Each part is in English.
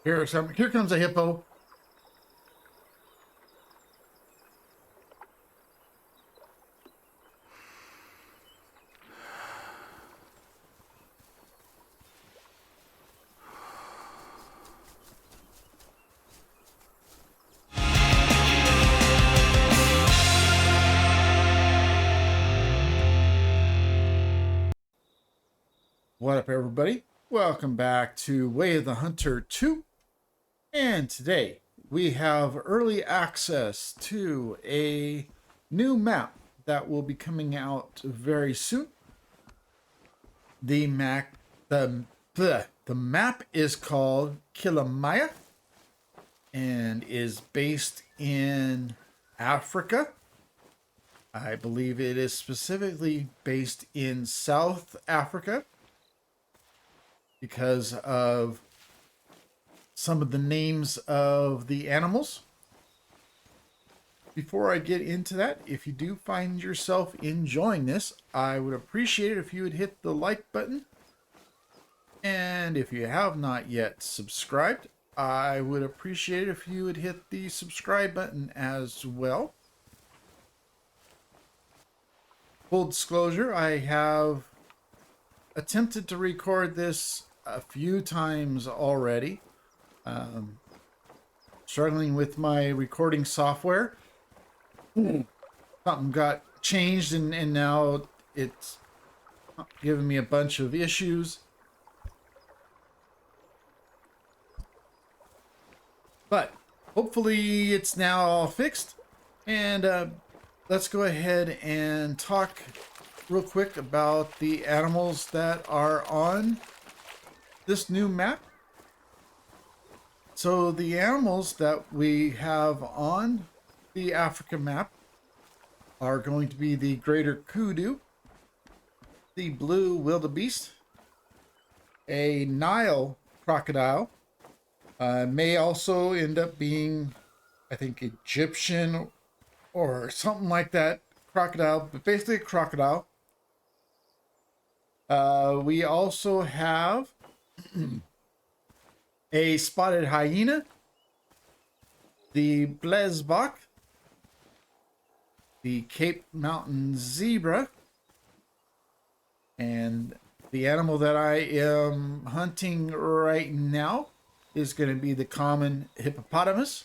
Here comes a hippo. What up, everybody? Welcome back to Way of the Hunter 2. And today we have early access to a new map that will be coming out very soon. The map is called Kilimaya and is based in Africa. I believe it is specifically based in South Africa, because of some of the names of the animals. Before I get into that, if you do find yourself enjoying this, I would appreciate it if you would hit the like button. And if you have not yet subscribed, I would appreciate it if you would hit the subscribe button as well. Full disclosure, I have attempted to record this a few times already. Struggling with my recording software. Something got changed and now it's giving me a bunch of issues. But hopefully it's now all fixed. And let's go ahead and talk real quick about the animals that are on this new map. So the animals that we have on the Africa map are going to be the greater kudu, the blue wildebeest, a Nile crocodile, may also end up being, I think, Egyptian or something like that crocodile, but basically a crocodile. We also have a spotted hyena, the blesbok, the Cape Mountain zebra, and the animal that I am hunting right now is going to be the common hippopotamus.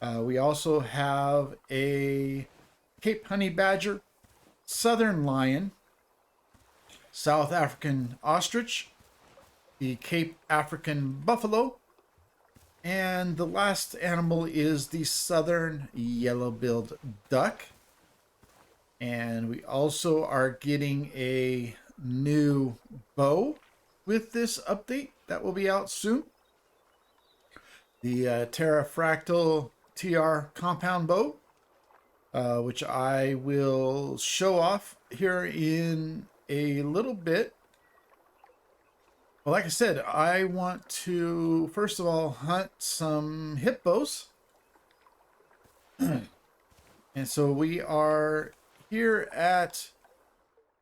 We also have a Cape honey badger, southern lion, South African ostrich, the Cape African buffalo, and the last animal is the southern yellow-billed duck. And we also are getting a new bow with this update that will be out soon. The Terrafractal TR compound bow, which I will show off here in a little bit. Well, like I said, I want to, first of all, hunt some hippos. And so we are here at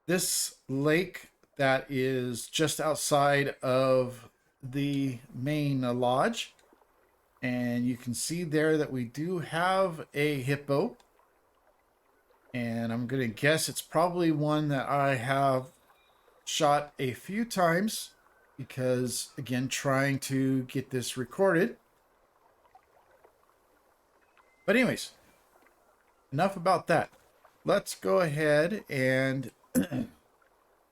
this lake that is just outside of the main lodge. And you can see there that we do have a hippo. And I'm going to guess it's probably one that I have shot a few times, because, again, trying to get this recorded. But anyways, enough about that. Let's go ahead and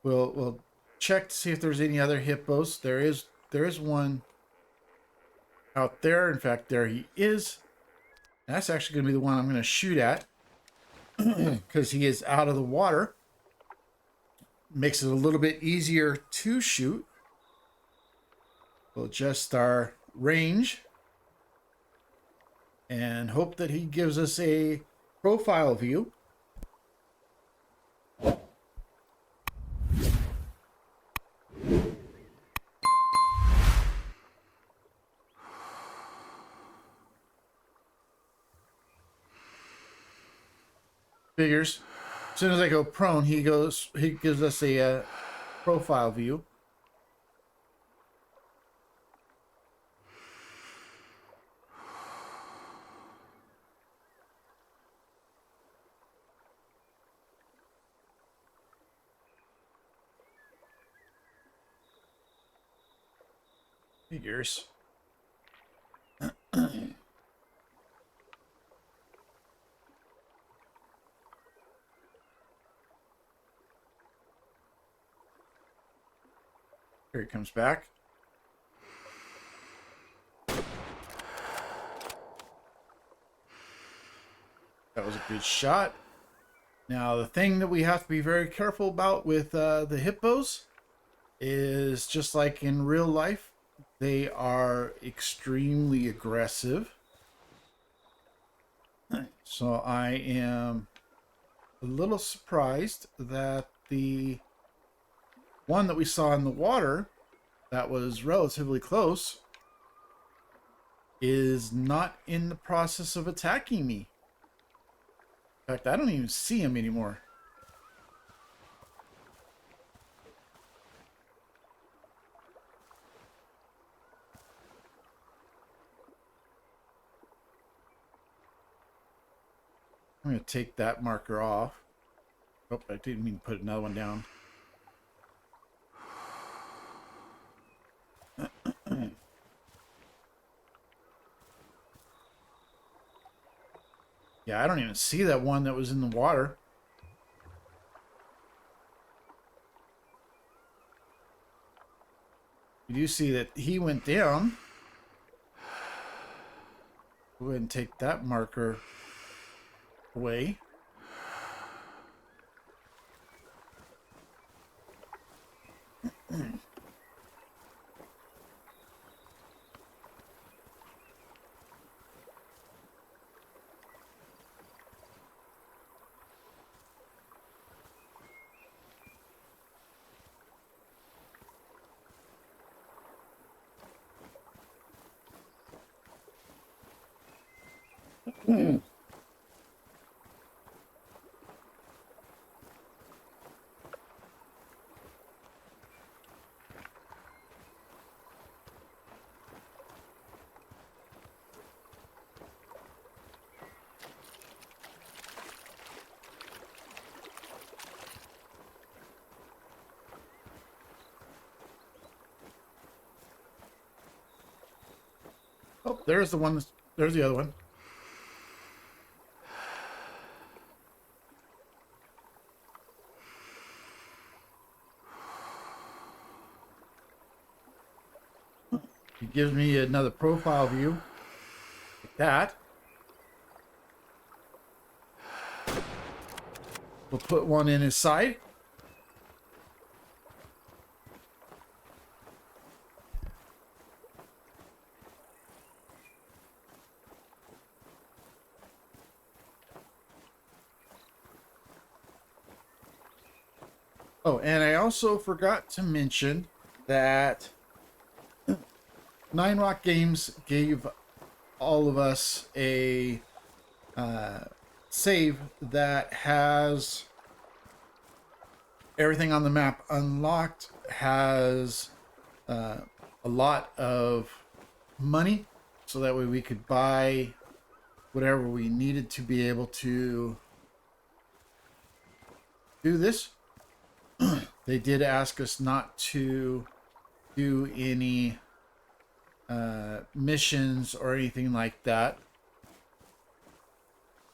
we'll check to see if there's any other hippos. There is one out there. In fact, there he is. That's actually going to be the one I'm going to shoot at, because he is out of the water. Makes it a little bit easier to shoot. We'll adjust our range and hope that he gives us a profile view. Figures. As soon as I go prone, he gives us a profile view. Figures. Here he comes back. That was a good shot. Now, the thing that we have to be very careful about with the hippos is just like in real life, they are extremely aggressive. So I am a little surprised that the one that we saw in the water that was relatively close is not in the process of attacking me. In fact, I don't even see him anymore. I'm going to take that marker off. Oh, I didn't mean to put another one down. Yeah, I don't even see that one that was in the water. You do see that he went down. Go ahead and take that marker away. Oh, there's the one. There's the other one. It gives me another profile view. Like that. We'll put one in his side. Oh, and I also forgot to mention that Nine Rock Games gave all of us a save that has everything on the map unlocked, has a lot of money, so that way we could buy whatever we needed to be able to do this. They did ask us not to do any missions or anything like that,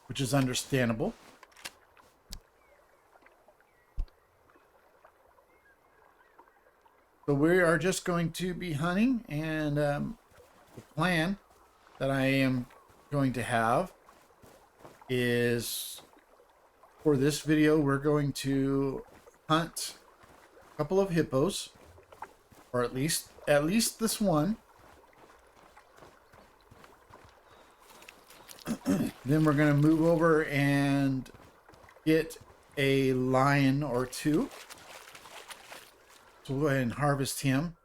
which is understandable. So we are just going to be hunting, and the plan that I am going to have is, for this video, we're going to hunt a couple of hippos, or at least this one. Then we're going to move over and get a lion or two. So we'll go ahead and harvest him.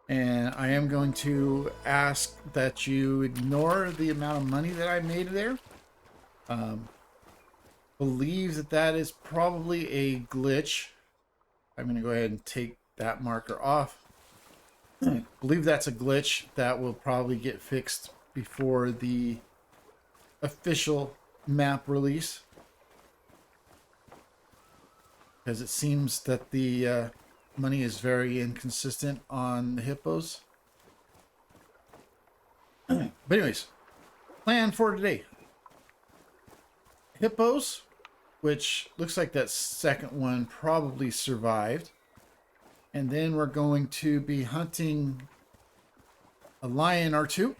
And I am going to ask that you ignore the amount of money that I made there. Believe that that is probably a glitch. I'm going to go ahead and take that marker off. Believe that's a glitch that will probably get fixed before the official map release, because it seems that the money is very inconsistent on the hippos. But anyways, plan for today. Hippos, which looks like that second one probably survived. And then we're going to be hunting a lion or two.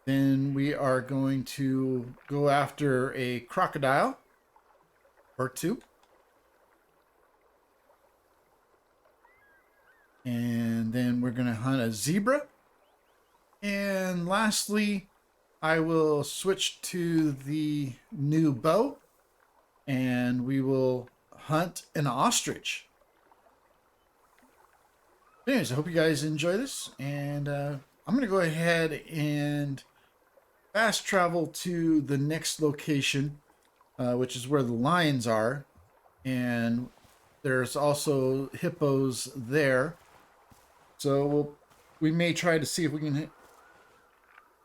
Then we are going to go after a crocodile or two. And then we're going to hunt a zebra. And lastly, I will switch to the new bow and we will hunt an ostrich. Anyways, I hope you guys enjoy this. And I'm going to go ahead and fast travel to the next location, which is where the lions are. And there's also hippos there. So we may try to see if we can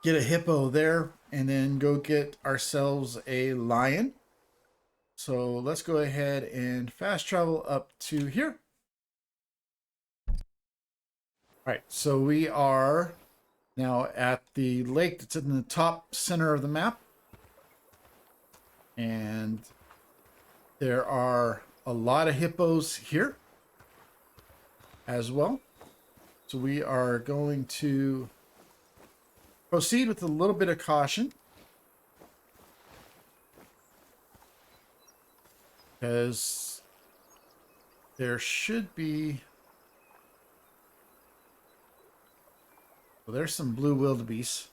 get a hippo there and then go get ourselves a lion. So let's go ahead and fast travel up to here. All right, so we are now at the lake that's in the top center of the map. And there are a lot of hippos here as well. So we are going to proceed with a little bit of caution, because there should be, well, there's some blue wildebeest,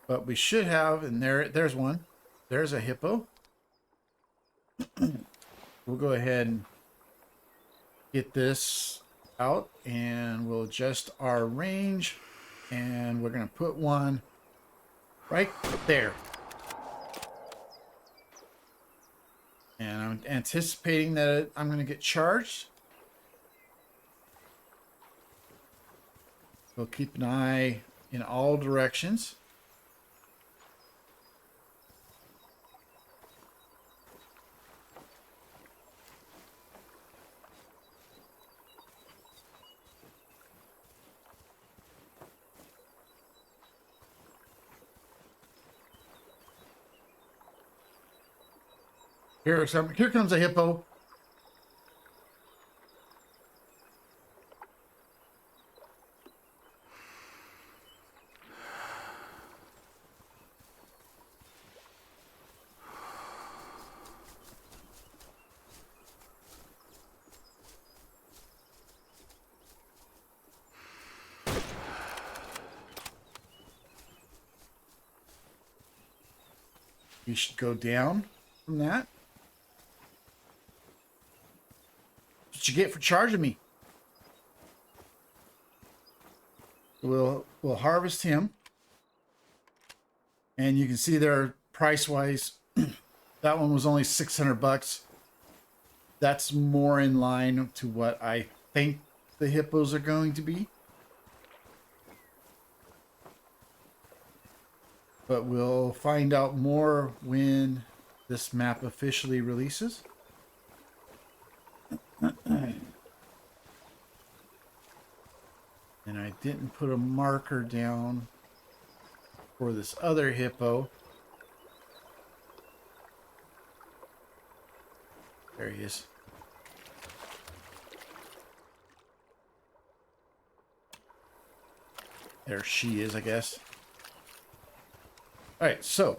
but we should have, and there's one, there's a hippo. We'll go ahead and get this out and we'll adjust our range, and we're going to put one right there. And I'm anticipating that I'm going to get charged. So keep an eye in all directions. Here comes a hippo. We should go down from that. What you get for charging me? We'll harvest him, and you can see there, price wise, that one was only $600. That's more in line to what I think the hippos are going to be. But we'll find out more when this map officially releases. And I didn't put a marker down for this other hippo. There he is. There she is, I guess. All right, so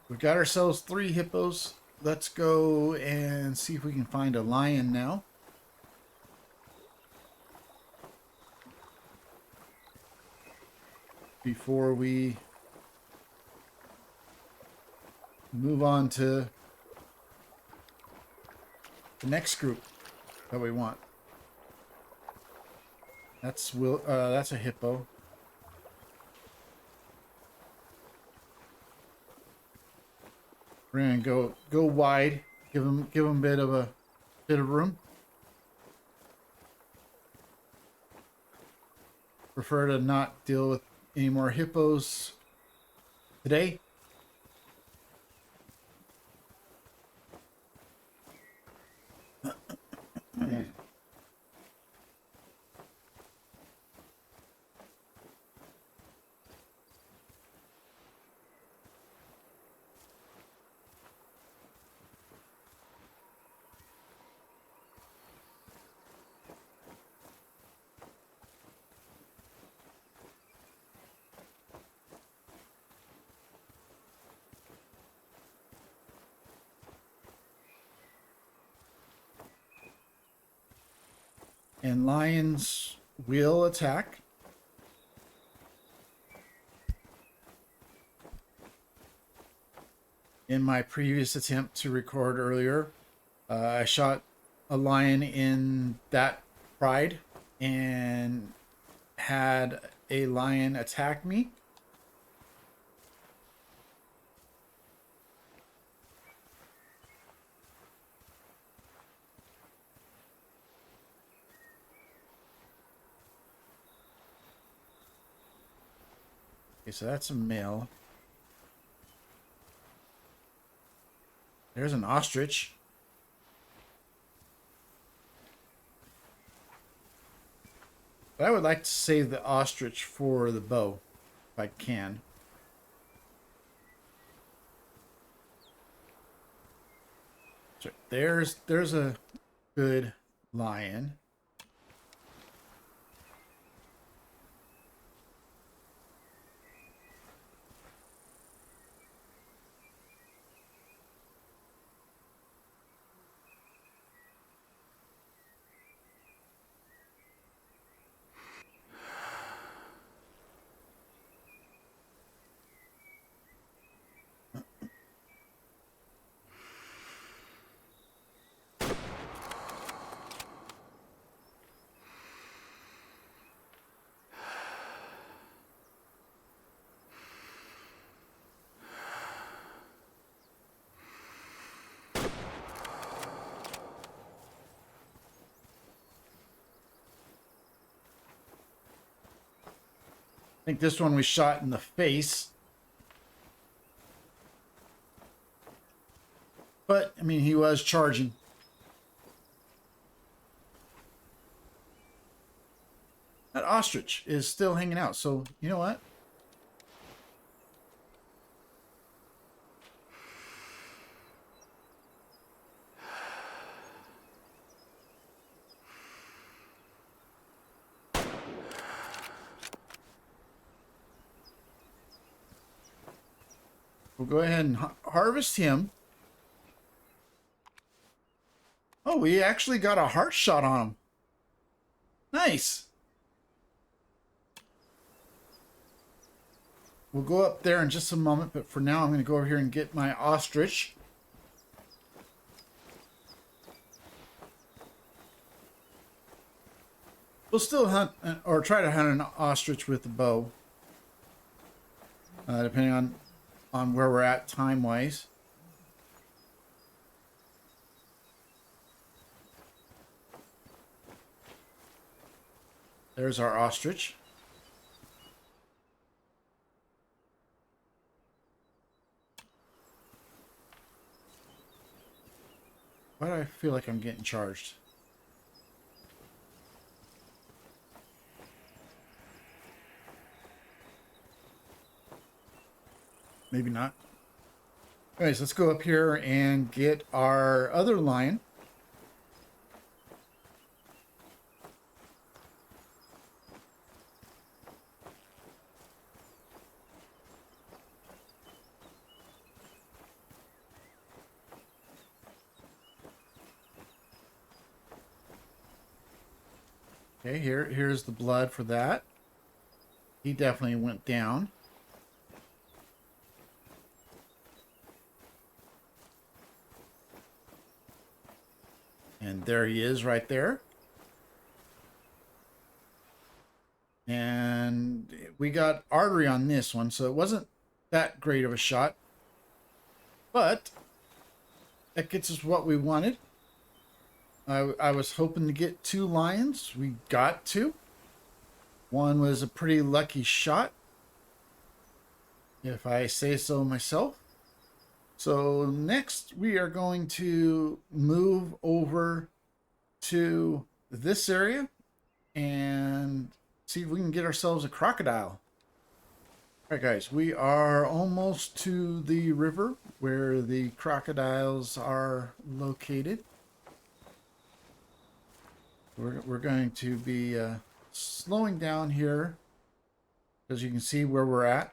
we've got ourselves 3 hippos. Let's go and see if we can find a lion now. Before we move on to the next group that we want. That's a hippo. We're gonna go wide, give them a bit of room. Prefer to not deal with any more hippos today. And lions will attack. In my previous attempt to record earlier, I shot a lion in that pride and had a lion attack me. Okay, so that's a male. There's an ostrich. But I would like to save the ostrich for the bow, if I can. So there's a good lion. I think this one was shot in the face. But, I mean, he was charging. That ostrich is still hanging out. So, you know what? We'll go ahead and harvest him. Oh, we actually got a heart shot on him. Nice. We'll go up there in just a moment, but for now I'm going to go over here and get my ostrich. We'll still hunt or try to hunt an ostrich with the bow, depending on where we're at time-wise. There's our ostrich. Why do I feel like I'm getting charged? Maybe not. Anyways, let's go up here and get our other lion. Okay, here's the blood for that. He definitely went down. And there he is right there. And we got artery on this one, so it wasn't that great of a shot. But that gets us what we wanted. I was hoping to get 2 lions. We got 2. One was a pretty lucky shot, if I say so myself. So next we are going to move over to this area and see if we can get ourselves a crocodile. All right, guys, we are almost to the river where the crocodiles are located. We're going to be slowing down here, as you can see where we're at.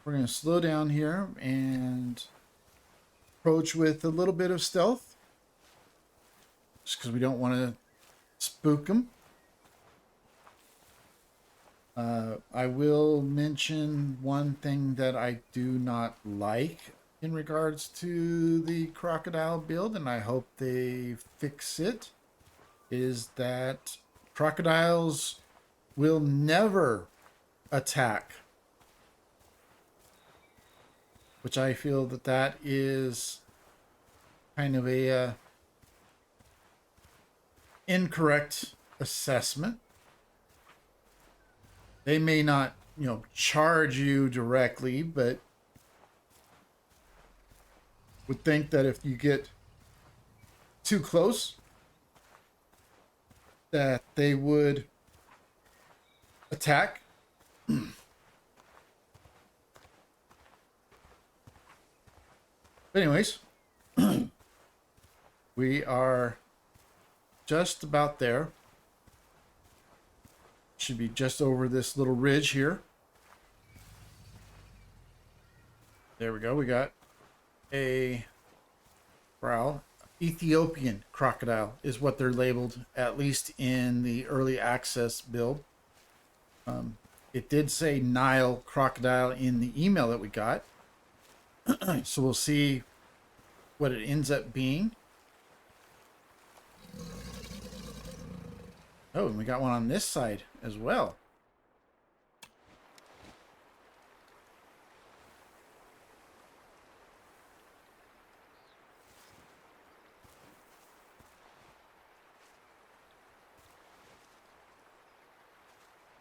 We're going to slow down here and approach with a little bit of stealth, just because we don't want to spook them. I will mention one thing that I do not like in regards to the crocodile build, and I hope they fix it, is that crocodiles will never attack, which I feel that that is kind of a incorrect assessment. They may not, charge you directly, but would think that if you get too close, that they would attack. But anyways, we are just about there. Should be just over this little ridge here. There we go. We got a growl. Ethiopian crocodile is what they're labeled, at least in the early access build. It did say Nile crocodile in the email that we got. So we'll see what it ends up being. Oh, and we got one on this side as well.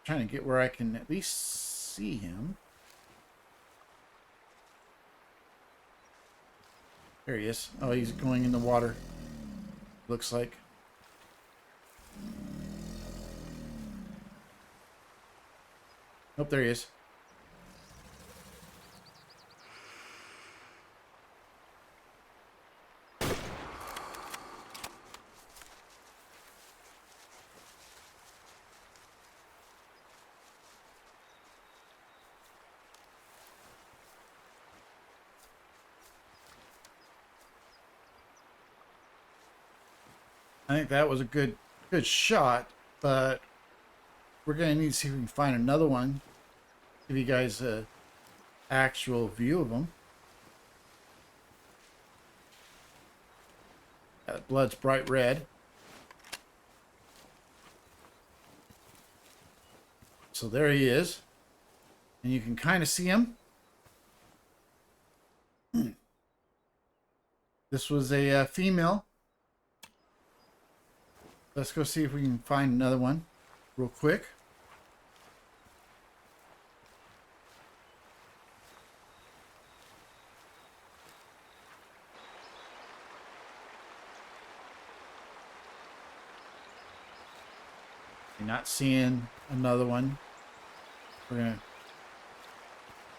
Trying to get where I can at least see him. There he is. Oh, he's going in the water. Looks like. Oh, there he is. I think that was a good shot, but we're going to need to see if we can find another one. Give you guys an actual view of them. That blood's bright red. So there he is. And you can kind of see him. This was a female. Let's go see if we can find another one real quick. You're not seeing another one. We're going to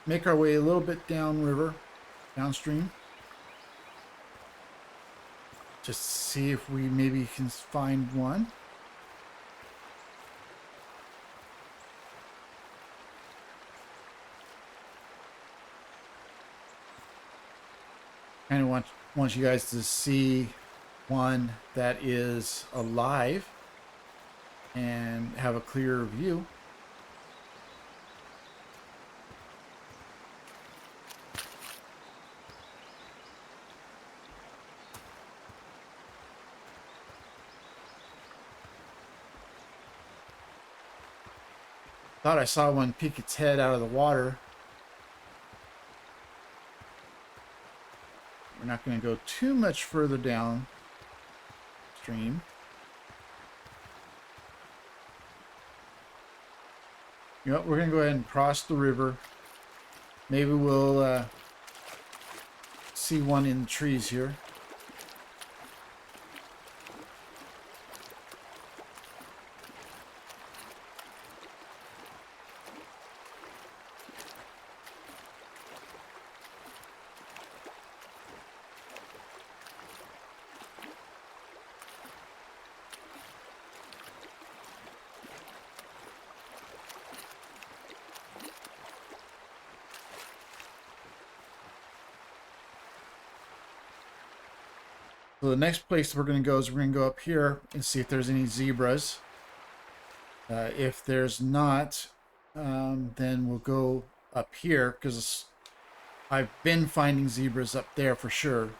make our way a little bit downstream. Just see if we maybe can find one. Kind of want you guys to see one that is alive and have a clearer view. Thought I saw one peek its head out of the water. We're not going to go too much further down stream. You know what, we're going to go ahead and cross the river. Maybe we'll see one in the trees here. So the next place we're going to go is we're going to go up here and see if there's any zebras. If there's not, then we'll go up here because I've been finding zebras up there for sure.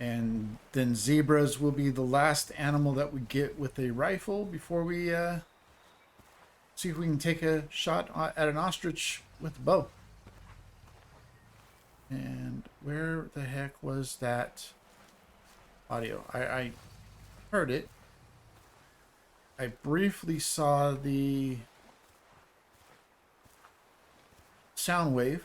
And then zebras will be the last animal that we get with a rifle before we see if we can take a shot at an ostrich with a bow. And where the heck was that audio? I heard it. I briefly saw the sound wave.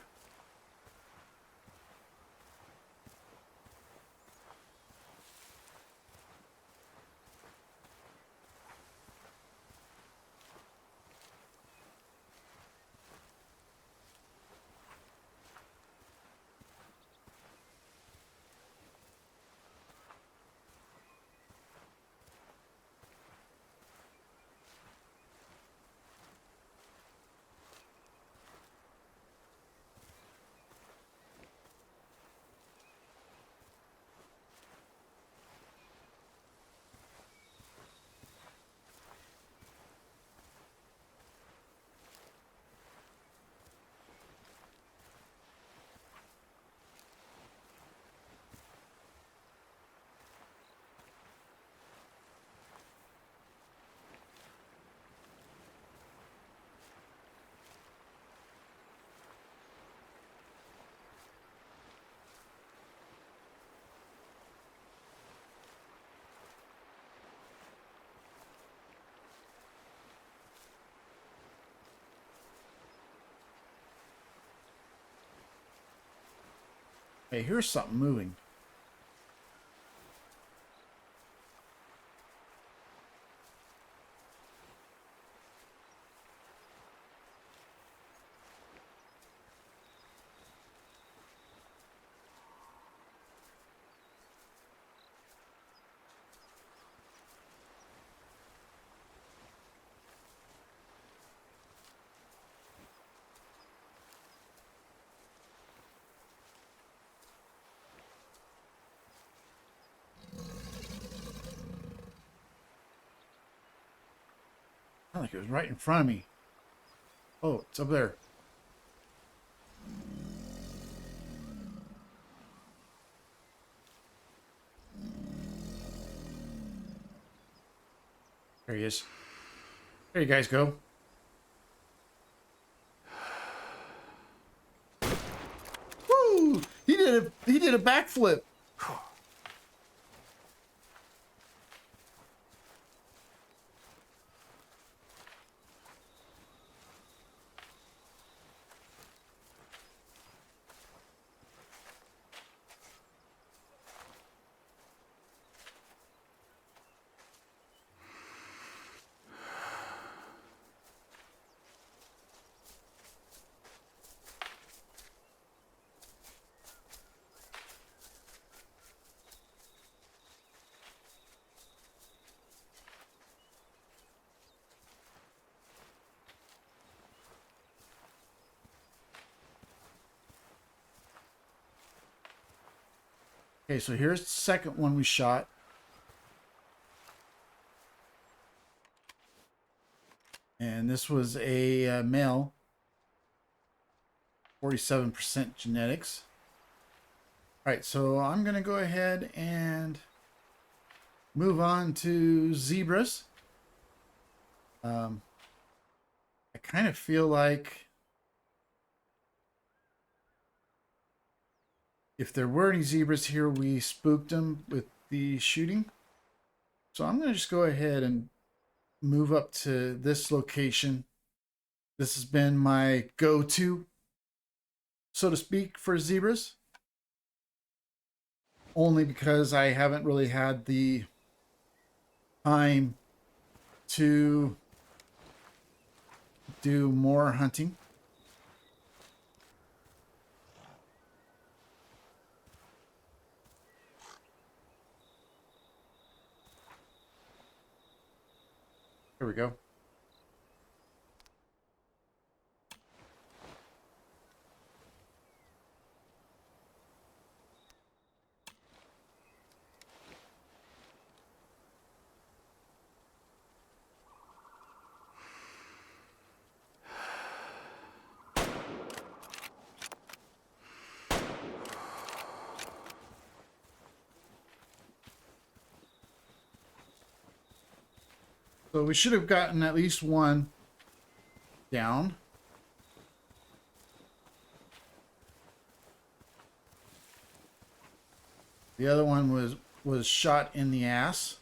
Hey, here's something moving. Sounded like it was right in front of me. Oh, it's up there. There he is. There you guys go. Woo! He did a backflip. Okay, so here's the second one we shot. And this was a male. 47% genetics. All right, so I'm going to go ahead and move on to zebras. I kind of feel like if there were any zebras here, we spooked them with the shooting. So I'm going to just go ahead and move up to this location. This has been my go-to, so to speak, for zebras. Only because I haven't really had the time to do more hunting. Here we go. So we should have gotten at least one down. The other one was shot in the ass.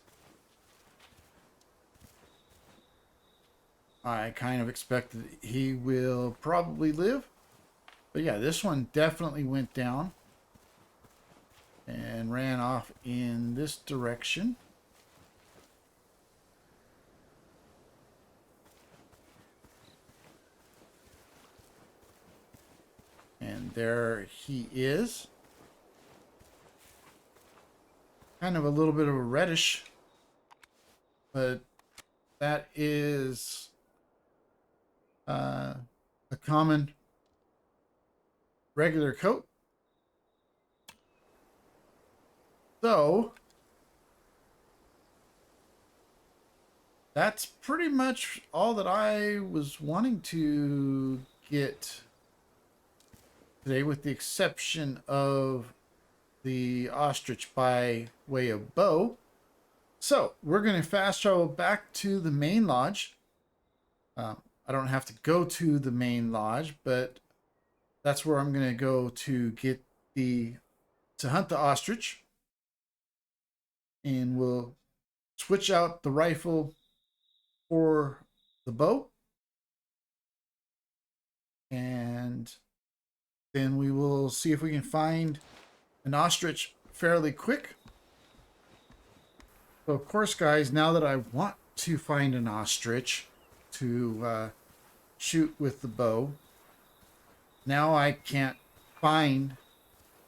I kind of expected he will probably live. But yeah, this one definitely went down and ran off in this direction. And there he is. Kind of a little bit of a reddish, but that is a common regular coat. So that's pretty much all that I was wanting to get today, with the exception of the ostrich by way of bow. So we're going to fast travel back to the main lodge. I don't have to go to the main lodge, but that's where I'm going to go to get to hunt the ostrich. And we'll switch out the rifle for the bow. And then we will see if we can find an ostrich fairly quick. So of course, guys, now that I want to find an ostrich to shoot with the bow, now I can't find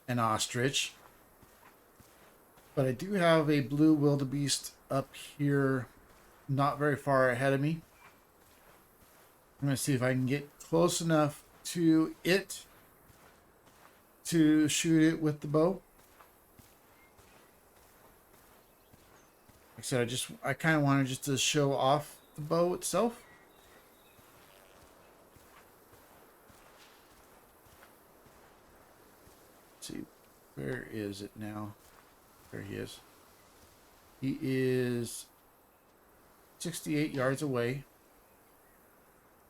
an ostrich. But I do have a blue wildebeest up here, not very far ahead of me. I'm going to see if I can get close enough to it to shoot it with the bow. Like I said, I kind of wanted just to show off the bow itself. Let's see, where is it now? There he is. He is 68 yards away.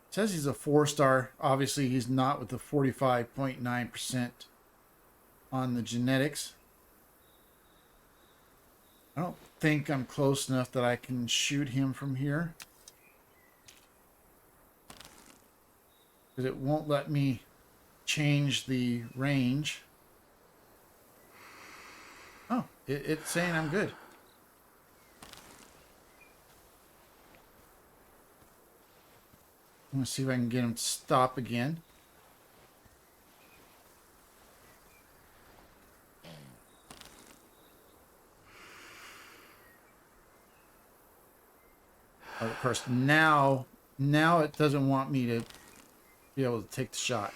It says he's a 4-star. Obviously, he's not with the 45.9% on the genetics. I don't think I'm close enough that I can shoot him from here, because it won't let me change the range. Oh, it's saying I'm good. I'm going to see if I can get him to stop again. Of course, now it doesn't want me to be able to take the shot.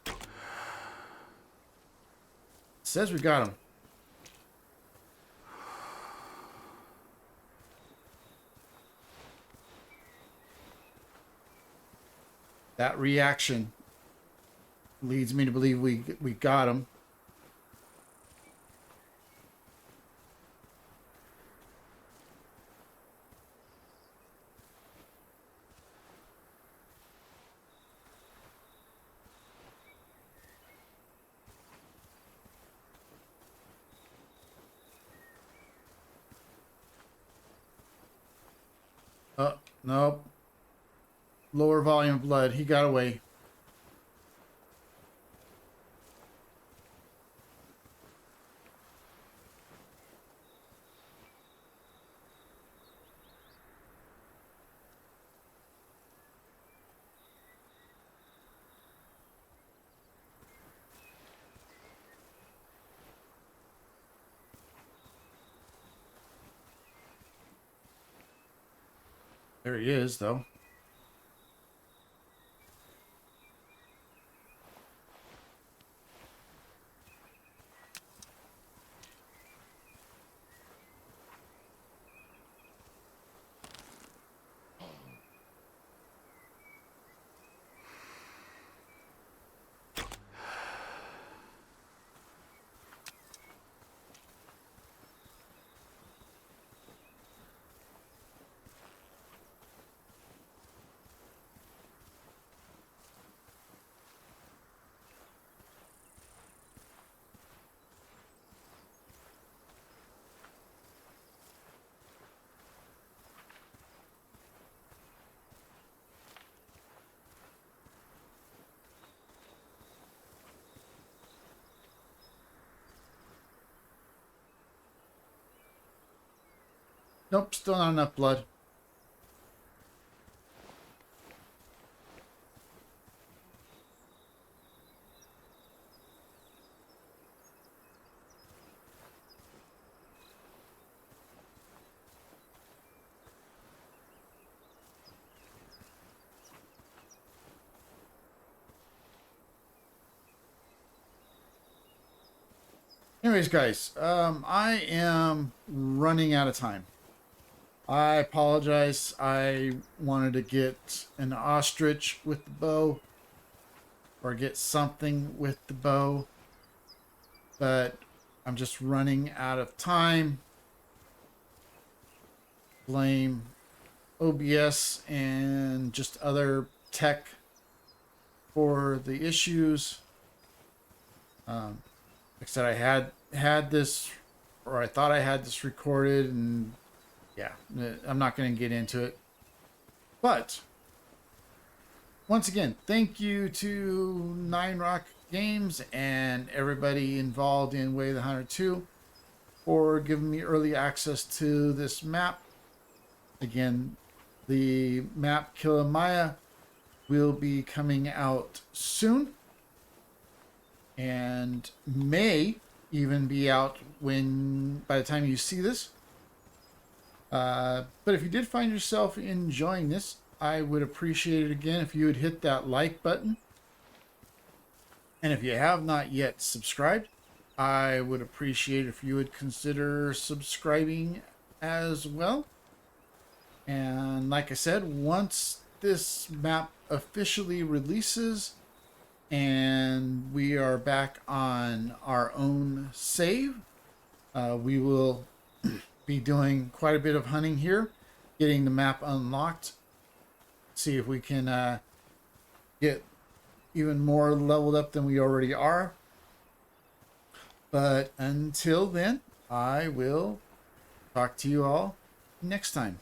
It says we got him. That reaction leads me to believe we got him. Oh, nope. Lower volume of blood. He got away. There he is, though. Nope, still not enough blood. Anyways, guys, I am running out of time. I apologize. I wanted to get an ostrich with the bow or get something with the bow, but I'm just running out of time. Blame OBS and just other tech for the issues. Like I said, I had this, or I thought I had this recorded, and yeah, I'm not going to get into it. But once again, thank you to Nine Rock Games and everybody involved in Way of the Hunter 2 for giving me early access to this map. Again, the map Killamaya will be coming out soon, and may even be out by the time you see this. But if you did find yourself enjoying this, I would appreciate it again if you would hit that like button. And if you have not yet subscribed, I would appreciate if you would consider subscribing as well. And like I said, once this map officially releases and we are back on our own save, we will be doing quite a bit of hunting here, getting the map unlocked, see if we can get even more leveled up than we already are. But until then, I will talk to you all next time.